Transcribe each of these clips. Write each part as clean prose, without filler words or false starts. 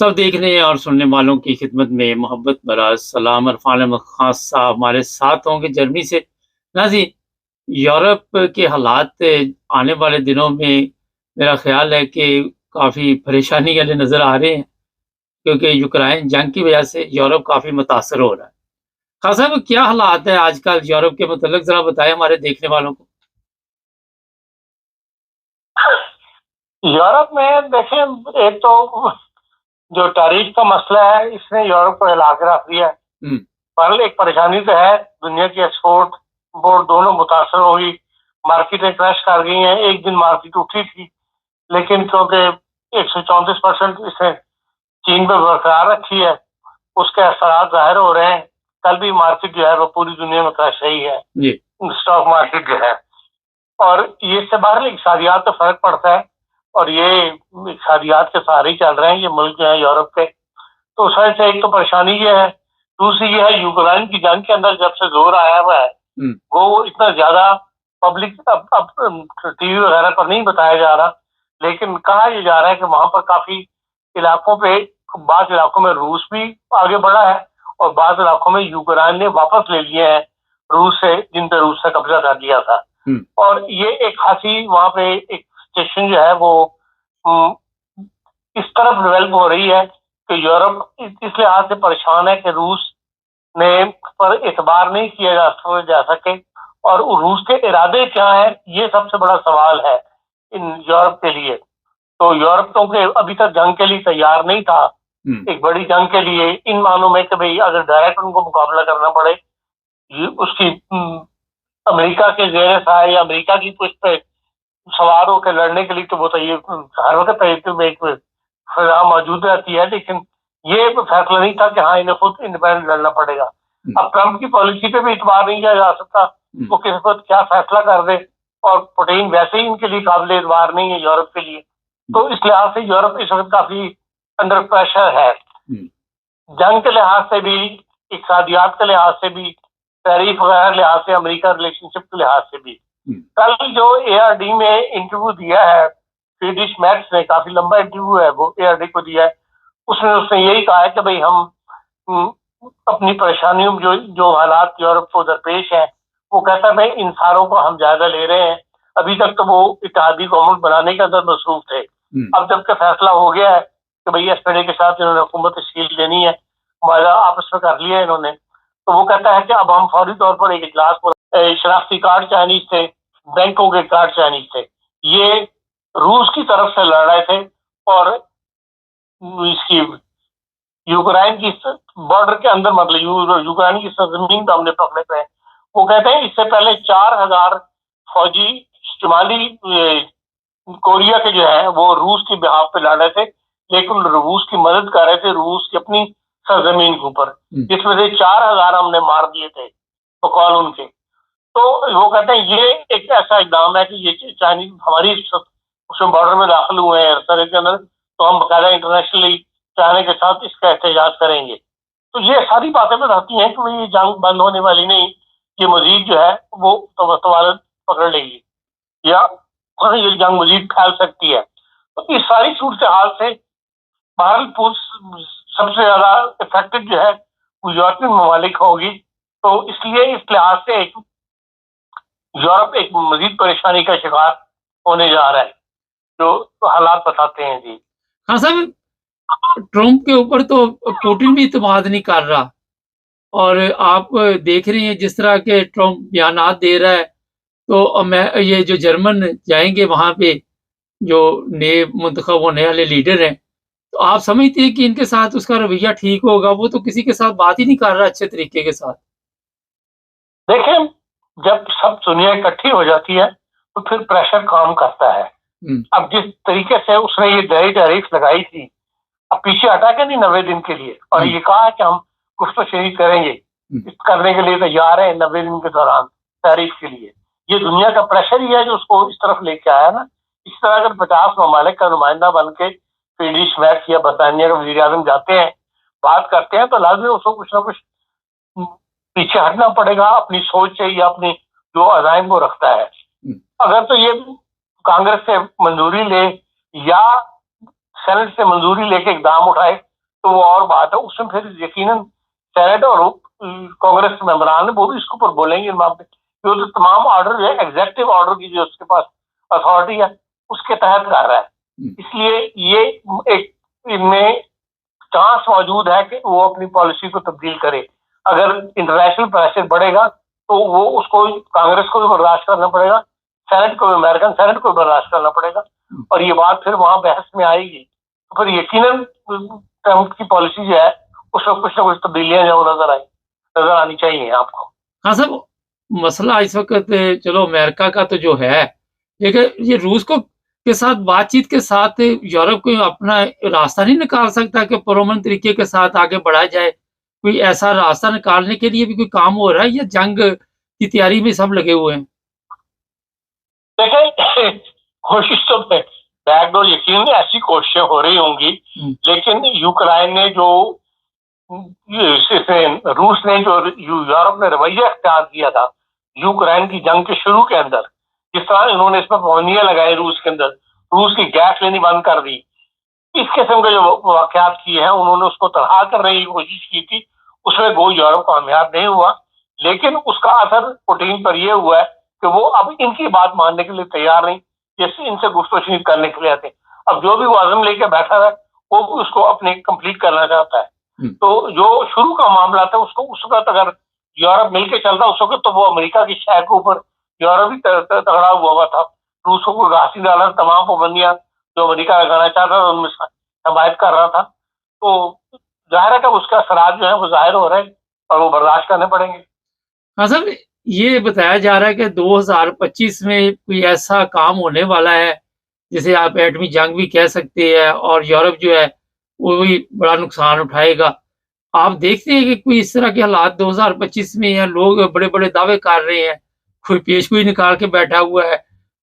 सब देखने और सुनने वालों की खिदमत में मोहब्बत भरा सलाम इरफान अहमद खान साहब हमारे साथ होंगे जर्मनी से। नाज़रीन, यूरोप के हालात आने वाले दिनों में मेरा ख़्याल है कि काफ़ी परेशानी वाले नज़र आ रहे हैं, क्योंकि यूक्रेन जंग की वजह से यूरोप काफ़ी मुतासर हो रहा है। खान साहब, क्या हालात है आजकल यूरोप के मुतल्लिक़, ज़रा बताएँ हमारे देखने वालों को। यूरोप में देखें, एक तो जो टैरिफ का मसला है इसने यूरोप को हिला के रख दिया है। हुँ, पर एक परेशानी तो है, दुनिया की एक्सपोर्ट इम्पोर्ट दोनों मुतासर हो गई। मार्केटें क्रैश कर गई हैं। एक दिन मार्केट उठी थी, लेकिन क्योंकि 134% इसने चीन पे बरकरार रखी है, उसके असरात ज़ाहिर हो रहे हैं। कल भी मार्केट जो है वो पूरी दुनिया में क्रैश रही है, जी। स्टॉक मार्केट जो है। और ये इससे बाहर इकसादियात पे फर्क पड़ता है, और ये इकसादियात के सहारे ही चल रहे हैं ये मुल्क जो है यूरोप के। तो उस वजह से एक तो परेशानी ये है, दूसरी ये है यूक्रेन की जंग के अंदर जब से जोर आया हुआ है, हुँ, वो इतना ज्यादा पब्लिक अब टीवी वगैरह पर नहीं बताया जा रहा, लेकिन कहा यह जा रहा है कि वहां पर काफी इलाकों पे, बाज़ इलाकों में रूस भी आगे बढ़ा है और बाज़ इलाकों में यूक्रेन ने वापस ले लिए हैं रूस से, जिन पे रूस से कब्जा कर लिया था। हुँ, और ये एक खासी वहां पे एक सिचुएशन जो है वो अम, इस तरफ डेवलप हो रही है कि यूरोप इस लिहाज से परेशान है कि रूस ने पर एतबार नहीं किया जा सके, और रूस के इरादे क्या है ये सबसे बड़ा सवाल है इन यूरोप के लिए। तो यूरोप तो के अभी तक जंग के लिए तैयार नहीं था, हुँ, एक बड़ी जंग के लिए, इन मानों में कि भाई अगर डायरेक्ट उनको मुकाबला करना पड़े, ये उसकी अमेरिका के जेर साया या अमेरिका की पुष्ट पे सवार होकर लड़ने के लिए, तो वो तो ये हर वक्त तो एक फिजा मौजूद रहती है, लेकिन ये फैसला नहीं था कि हाँ इन्हें खुद इंडिपेंडेंट लड़ना पड़ेगा। हुँ, अब ट्रंप की पॉलिसी पे भी इतबार नहीं किया जा सकता, हुँ, वो किस वक्त क्या फैसला कर दे। और पुतिन वैसे ही इनके लिए काबिल एतबार नहीं है यूरोप के लिए। तो इस लिहाज से यूरोप इस वक्त काफी अंडर प्रेशर है, हुँ, जंग के लिहाज से भी, इकसादियात के लिहाज से भी, टैरिफ वगैरह लिहाज से, अमेरिका रिलेशनशिप के लिहाज से भी। हुँ, कल जो एआरडी में इंटरव्यू दिया है फ्रीडिश मैक्स ने, काफी लंबा इंटरव्यू है वो एआरडी को दिया है, उसमें उसने यही कहा है कि भाई हम हम्म, अपनी परेशानियों जो जो हालात यूरोप को दरपेश है, वो कहता है भाई इन सारों को हम जायजा ले रहे हैं। अभी तक तो वो इत्तेहादी गवर्नमेंट बनाने के अंदर मसरूफ थे, हुँ, अब जबकि फैसला हो गया है कि भाई एसपीडी के साथ इन्होंने हुकूमत तश्कील देनी है, मायदा आपस में कर लिया है इन्होंने, तो वो कहता है कि अब हम फौरी तौर पर एक इजलास शनाख्ती कार्ड चाइनीज थे, बैंकों के कार्ड चाइनीज थे, ये रूस की तरफ से लड़ रहे थे, और इसकी यूक्रेन की बॉर्डर के अंदर, मतलब यूक्रेन की सरजमीन पे हमने पकड़े थे। वो कहते हैं इससे पहले 4,000 फौजी शुमाली कोरिया के जो है वो रूस की बिहाफ पे लड़ रहे थे, लेकिन रूस की मदद कर रहे थे रूस की अपनी सरजमीन के ऊपर, हुँ, जिसमें से 4,000 हमने मार दिए थे बकौल उनके। तो वो कहते हैं ये एक ऐसा इकदाम है कि ये चाइनीज हमारी उसमें बॉर्डर में दाखिल हुए हैं सर के अंदर, तो हम बाकायदा इंटरनेशनली चाइना के साथ इसका एहतजाज करेंगे। तो ये सारी बातें बताती हैं कि ये जंग बंद होने वाली नहीं, ये मजीद जो है वो तवाल पकड़ लेगी, या ये जंग मजीद फैल सकती है। तो इस सारी सूरत हाल से भारत सबसे ज्यादा इफेक्टेड जो है वो यूरोपियन ममालिक होगी। तो इसलिए इस लिहाज से यूरोप एक मजीद परेशानी का शिकार होने जा रहा है, जो हालात बताते हैं जी। हाँ साहब, ट्रम्प के ऊपर तो पुतिन भी इत्तेमाद नहीं कर रहा, और आप देख रहे हैं जिस तरह के ट्रम्प बयानात दे रहा है, तो मैं ये जो जर्मन जाएँगे वहाँ पे, जो नए मुंतखब होने वाले लीडर हैं, तो आप समझते हैं कि इनके साथ उसका रवैया ठीक होगा? वो तो किसी के साथ बात ही नहीं कर रहा अच्छे तरीके के साथ। देखें, जब सब दुनिया इकट्ठी हो जाती है तो फिर प्रेशर काम करता है। हुँ, अब जिस तरीके से उसने ये नई टैरिफ लगाई थी, अब पीछे हटा के नहीं 90 दिन के लिए, और हुँ, ये कहा है कि हम गुफ्तगू करेंगे, हुँ, इस करने के लिए तैयार है 90 दिन के दौरान टैरिफ के लिए। ये दुनिया का प्रेशर ही है जो उसको इस तरफ लेके आया ना। इस तरह अगर 50 ममालिक का नुमाइंदा बन के स्वीडिश मैक्स या बरतानिया के वजीर आजम जाते हैं, बात करते हैं, तो लाजमी उसको कुछ ना कुछ पीछे हटना पड़ेगा अपनी सोच से या अपनी जो अज़ाइम वो रखता है। हुँ, अगर तो ये कांग्रेस से मंजूरी ले या सेनेट से मंजूरी लेके इकदाम उठाए, तो वो और बात है। उसमें फिर यकीनन सेनेट और कांग्रेस मेंबरान है वो भी इसके ऊपर बोलेंगे वहां पे, वो तो तमाम ऑर्डर जो है एग्जेक्टिव ऑर्डर की जो उसके पास अथॉरिटी है उसके तहत कर रहा है। इसलिए ये एक इनमें चांस मौजूद है कि वो अपनी पॉलिसी को तब्दील करे। अगर इंटरनेशनल प्रेशर बढ़ेगा तो वो उसको कांग्रेस को भी बर्दाश्त करना पड़ेगा, सेनेट को भी, अमेरिकन सेनेट को भी बर्दाश्त करना पड़ेगा, और ये बात फिर वहां बहस में आएगी। तो फिर यकीनन ट्रंप की पॉलिसी जो है उसमें कुछ ना कुछ तब्दीलियां जो नजर आनी चाहिए आपको। हाँ साहब, मसला इस वक्त चलो अमेरिका का तो जो है, लेकिन ये रूस को के साथ बातचीत के साथ यूरोप को अपना रास्ता नहीं निकाल सकता कि पुरअमन तरीके के साथ आगे बढ़ा जाए? कोई ऐसा रास्ता निकालने के लिए भी कोई काम हो रहा है या जंग की तैयारी में सब लगे हुए हैं? देखिए कोशिश तो बैकडोर यकीन ऐसी कोशिशें हो रही होंगी, लेकिन यूक्रेन ने जो रूस ने जो यूरोप ने रवैया अख्तियार किया था यूक्रेन की जंग के शुरू के अंदर, जिस तरह इन्होंने इसमें पाबंदियां लगाई रूस के अंदर, रूस की गैस लेनी बंद कर दी, इस किस्म के जो वाकयात किए हैं उन्होंने उसको तबाह करने की कोशिश की थी। उसमें वो यूरोप कामयाब नहीं हुआ, लेकिन उसका असर पुतिन पर यह हुआ है कि वो अब इनकी बात मानने के लिए तैयार नहीं, जैसे इनसे गुफ्तगू करने के लिए आते। अब जो भी वो आज़म लेके बैठा है वो उसको अपने कंप्लीट करना चाहता है। तो जो शुरू का मामला था उसको उस वक्त अगर यूरोप मिलकर चलता उस वक्त, तो वो अमेरिका की शहर के ऊपर यूरोप भी तगड़ा हुआ था। रूस को घासी डाला, तमाम पाबंदियां जो अमेरिका लगाना चाहता था उनमें हिमायत कर रहा था। तो जाहिर है कि उसका असरात जो है वो जाहिर हो रहे हैं और वो बर्दाश्त करने पड़ेंगे। हाँ साहब, ये बताया जा रहा है कि 2025 में कोई ऐसा काम होने वाला है जिसे आप एटमी जंग भी कह सकते हैं, और यूरोप जो है वो भी बड़ा नुकसान उठाएगा। आप देखते हैं कि कोई इस तरह के हालात 2025 में, या लोग बड़े-बड़े दावे कर रहे हैं, कोई पेशगोई निकाल के बैठा हुआ है,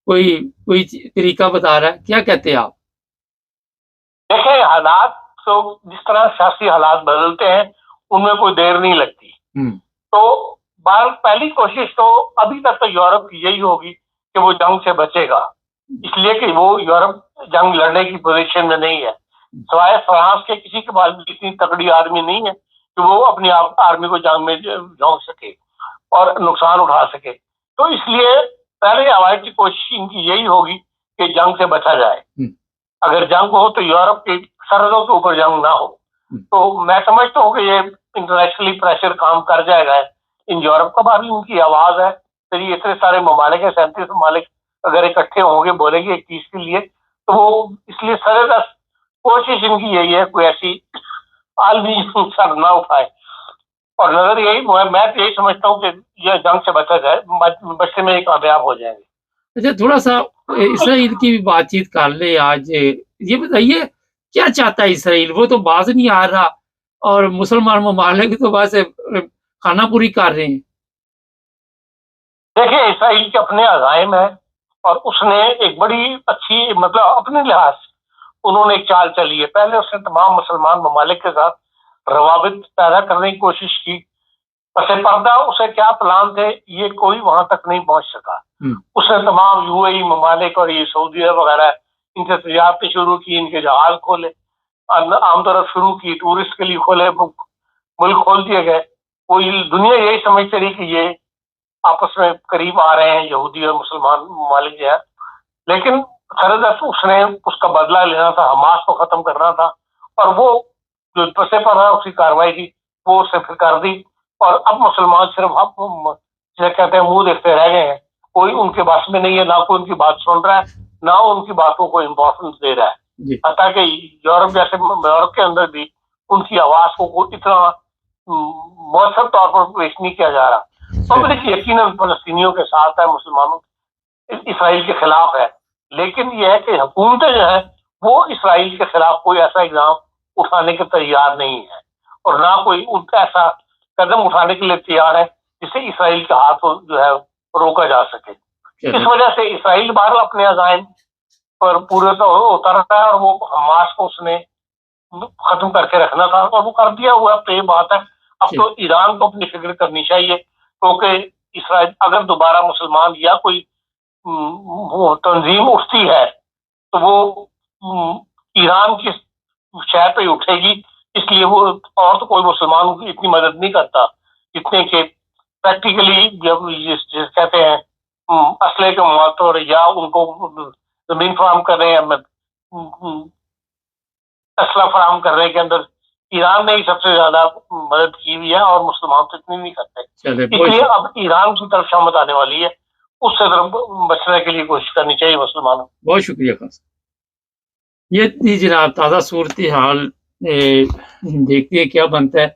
कोई कोई तरीका बता रहा है, क्या कहते हैं आप? देखें हालात तो जिस तरह सियासी हालात बदलते हैं उनमें कोई देर नहीं लगती। तो पहली कोशिश तो अभी तक तो यूरोप की यही होगी कि वो जंग से बचेगा, इसलिए कि वो यूरोप जंग लड़ने की पोजीशन में नहीं है। सवाए फ्रांस के किसी के पास भी इतनी तगड़ी आर्मी नहीं है कि वो अपनी आर्मी को जंग में झोंक सके और नुकसान उठा सके। तो इसलिए पहले आवाज की कोशिश इनकी यही होगी कि जंग से बचा जाए। अगर जंग हो तो यूरोप की सरहदों के ऊपर जंग ना हो। तो मैं समझता हूँ कि ये इंटरनेशनली प्रेशर काम कर जाएगा। इन यूरोप का बार भी उनकी आवाज है, फिर ये इतने सारे ममालिक है, 37 ममालिक अगर इकट्ठे होंगे बोलेंगे एक चीज के लिए, तो वो इसलिए सरहद कोशिश इनकी यही है कोई ऐसी आलमी सर ना उठाए। और नजर यही मैं तो यही समझता हूँ कि यह जंग से बचा जाए, बचने में कामयाब हो जाएंगे। अच्छा, थोड़ा-सा इसराइल की भी बातचीत कर लें आज। ये बताइए क्या चाहता है इसराइल? वो तो बाज़ नहीं आ रहा, और मुसलमान ममालिक तो बस खानापुरी कर रहे हैं। देखिए इसराइल के अपने अज़ाइम है और उसने एक बड़ी अच्छी मतलब अपने लिहाज उन्होंने एक चाल चली है। पहले उसने तमाम मुसलमान ममालिक के साथ रवाबित पैदा करने की कोशिश की, पसे पर्दा उसे क्या प्लान थे ये कोई वहां तक नहीं पहुंच सका। उसने तमाम यूएई ममालिक और ये सऊदी अरब वगैरह इनसे तजारतें शुरू की, इनके जहाज खोले, आमतौर शुरू की, टूरिस्ट के लिए खोले, मुल्क खोल दिए गए। कोई दुनिया यही समझती रही कि ये आपस में करीब आ रहे हैं यहूदी और मुसलमान ममालिक जो है, लेकिन सरदर्द उसने उसका बदला लेना था, हमास को खत्म करना था, और वो जो पसे पर है उसकी कार्रवाई की वो उसने फिर कर दी। और अब मुसलमान सिर्फ जिसे कहते हैं मुंह देखते रह गए हैं, कोई उनके बस में नहीं है, ना कोई उनकी बात सुन रहा है, ना उनकी बातों को इम्पोर्टेंस दे रहा है। हत्ता कि यूरोप जैसे यूरोप के अंदर भी उनकी आवाज को इतना मौसर तौर पर पेश नहीं किया जा रहा। पब्लिक यकीनन फलस्तीनियों के साथ है, मुसलमानों इसराइल के खिलाफ है, लेकिन यह है कि हुकूमतें जो है वो इसराइल के खिलाफ कोई ऐसा इल्जाम उठाने के तैयार नहीं है, और ना कोई उनका ऐसा कदम उठाने के लिए तैयार है जिससे इसराइल के हाथ जो है रोका जा सके। इस वजह से इसराइल बाहर अपने अज़ाइम पर पूरे तो उतर रहा है, और वो हमास को उसने खत्म करके रखना था और वो कर दिया हुआ। तो ये बात है, अब तो ईरान को अपनी फिक्र करनी चाहिए, क्योंकि इसराइल अगर दोबारा मुसलमान या कोई वो तंजीम उठती है तो वो ईरान की शहर पे उठेगी, इसलिए वो और तो कोई मुसलमान की इतनी मदद नहीं करता जितने के प्रैक्टिकली जब जिस कहते हैं असले के मुआतोर या उनको जमीन फराम कर रहे हैं, असला फराम करने के अंदर ईरान ने ही सबसे ज्यादा मदद की हुई है और मुसलमान तो इतनी नहीं करते। चले इसलिए अब ईरान की तरफ शामत आने वाली है, उससे तरफ बचने के लिए कोशिश करनी चाहिए मुसलमानों। बहुत शुक्रिया खान साहब। ये थी जनाब ताज़ा सूरत हाल। देखते हैं क्या बनता है।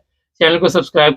चैनल को सब्सक्राइब